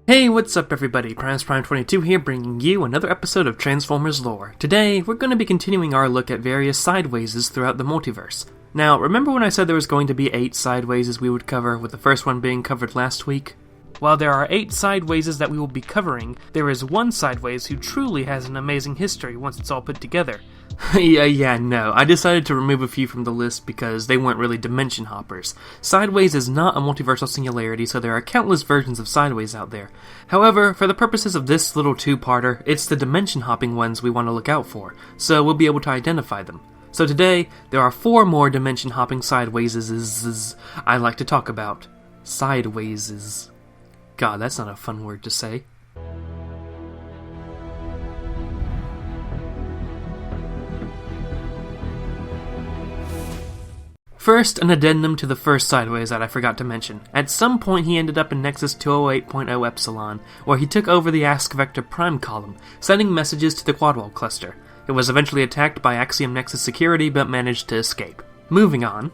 Hey, what's up everybody? Prime22 here, bringing you another episode of Transformers Lore. Today, we're going to be continuing our look at various sidewayses throughout the multiverse. Now, remember when I said there was going to be 8 sidewayses we would cover, with the first one being covered last week? While there are 8 sidewayses that we will be covering, there is one sideways who truly has an amazing history once it's all put together. No, I decided to remove a few from the list because they weren't really dimension hoppers. Sideways is not a multiversal singularity, so there are countless versions of Sideways out there. However, for the purposes of this little two-parter, it's the dimension hopping ones we want to look out for, so we'll be able to identify them. So today, there are 4 more dimension hopping sidewayses I like to talk about. Sidewayses. God, that's not a fun word to say. First, an addendum to the first Sideways that I forgot to mention. At some point he ended up in Nexus 208.0 Epsilon, where he took over the Ask Vector Prime column, sending messages to the Quadwall cluster. It was eventually attacked by Axiom Nexus security, but managed to escape. Moving on.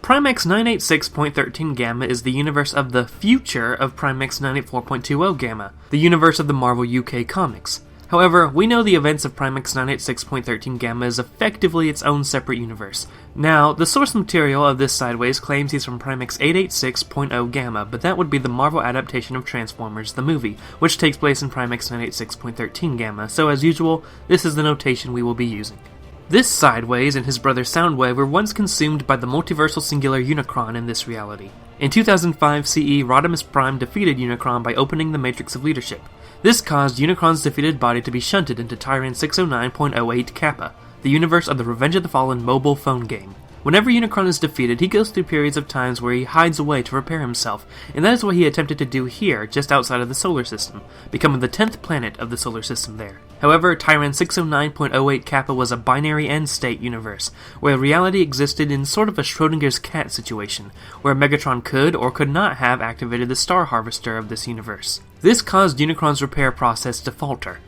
Primex 986.13 Gamma is the universe of the future of Primex 984.20 Gamma, the universe of the Marvel UK comics. However, we know the events of Primex 986.13 Gamma is effectively its own separate universe. Now, the source material of this Sideways claims he's from Primex 886.0 Gamma, but that would be the Marvel adaptation of Transformers, the movie, which takes place in Primex 986.13 Gamma, so as usual, this is the notation we will be using. This Sideways and his brother Soundwave were once consumed by the multiversal singular Unicron in this reality. In 2005 CE, Rodimus Prime defeated Unicron by opening the Matrix of Leadership. This caused Unicron's defeated body to be shunted into Tiran 609.08 Kappa, the universe of the Revenge of the Fallen mobile phone game. Whenever Unicron is defeated, he goes through periods of times where he hides away to repair himself, and that is what he attempted to do here, just outside of the solar system, becoming the 10th planet of the solar system there. However, Tiran 609.08 Kappa was a binary end-state universe, where reality existed in sort of a Schrodinger's cat situation, where Megatron could or could not have activated the Star Harvester of this universe. This caused Unicron's repair process to falter.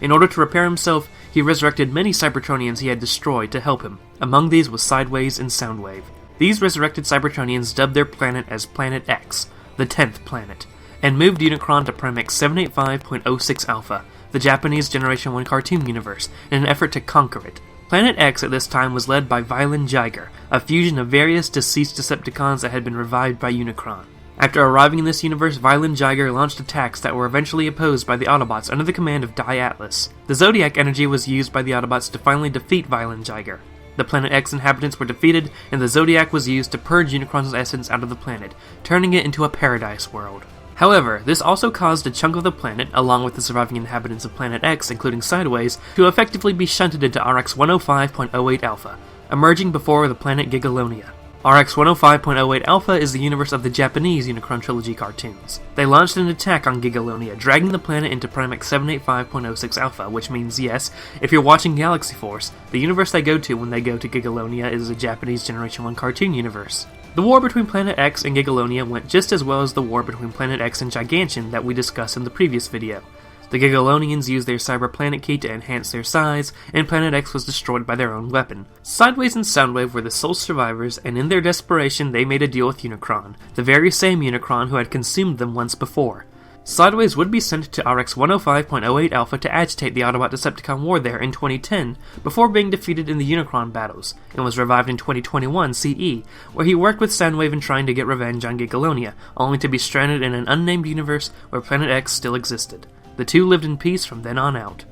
In order to repair himself, he resurrected many Cybertronians he had destroyed to help him. Among these was Sideways and Soundwave. These resurrected Cybertronians dubbed their planet as Planet X, the 10th planet, and moved Unicron to Primex 785.06 Alpha, the Japanese Generation 1 cartoon universe, in an effort to conquer it. Planet X at this time was led by Violin Jiger, a fusion of various deceased Decepticons that had been revived by Unicron. After arriving in this universe, Violin Jiger launched attacks that were eventually opposed by the Autobots under the command of Die Atlas. The Zodiac energy was used by the Autobots to finally defeat Violin Jiger. The Planet X inhabitants were defeated, and the Zodiac was used to purge Unicron's essence out of the planet, turning it into a paradise world. However, this also caused a chunk of the planet, along with the surviving inhabitants of Planet X, including Sideways, to effectively be shunted into RX 105.08 Alpha, emerging before the planet Gigalonia. RX 105.08 Alpha is the universe of the Japanese Unicron Trilogy cartoons. They launched an attack on Gigalonia, dragging the planet into Primex 785.06 Alpha, which means, yes, if you're watching Galaxy Force, the universe they go to when they go to Gigalonia is a Japanese Generation 1 cartoon universe. The war between Planet X and Gigalonia went just as well as the war between Planet X and Gigantian that we discussed in the previous video. The Gigalonians used their Cyber Planet Key to enhance their size, and Planet X was destroyed by their own weapon. Sideways and Soundwave were the sole survivors, and in their desperation they made a deal with Unicron, the very same Unicron who had consumed them once before. Sideways would be sent to RX 105.08 Alpha to agitate the Autobot-Decepticon war there in 2010, before being defeated in the Unicron battles, and was revived in 2021 CE, where he worked with Soundwave in trying to get revenge on Gigalonia, only to be stranded in an unnamed universe where Planet X still existed. The two lived in peace from then on out.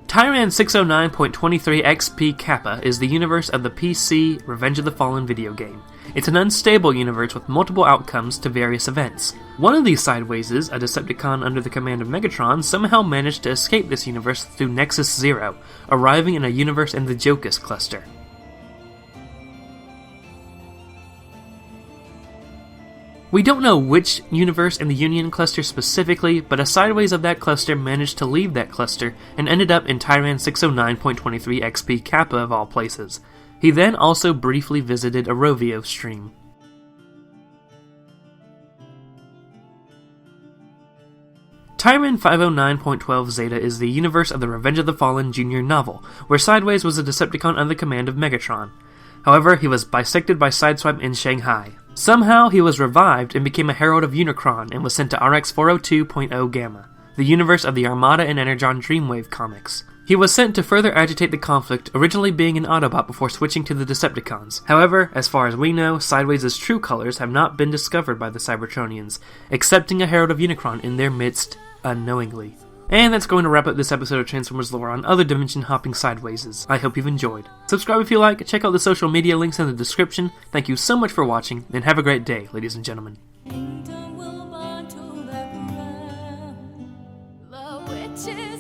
Tiran 609.23 XP Kappa is the universe of the PC Revenge of the Fallen video game. It's an unstable universe with multiple outcomes to various events. One of these Sidewayses, a Decepticon under the command of Megatron, somehow managed to escape this universe through Nexus 0, arriving in a universe in the Jokus cluster. We don't know which universe in the Union cluster specifically, but a Sideways of that cluster managed to leave that cluster and ended up in Tiran 609.23 XP Kappa of all places. He then also briefly visited a Rovio stream. Tiran 509.12 Zeta is the universe of the Revenge of the Fallen Jr. novel, where Sideways was a Decepticon under the command of Megatron. However, he was bisected by Sideswipe in Shanghai. Somehow, he was revived and became a Herald of Unicron and was sent to RX 402.0 Gamma, the universe of the Armada and Energon Dreamwave comics. He was sent to further agitate the conflict, originally being an Autobot before switching to the Decepticons. However, as far as we know, Sideways' true colors have not been discovered by the Cybertronians, accepting a Herald of Unicron in their midst unknowingly. And that's going to wrap up this episode of Transformers lore on other dimension-hopping Sidewayses. I hope you've enjoyed. Subscribe if you like, check out the social media links in the description. Thank you so much for watching, and have a great day, ladies and gentlemen. The witches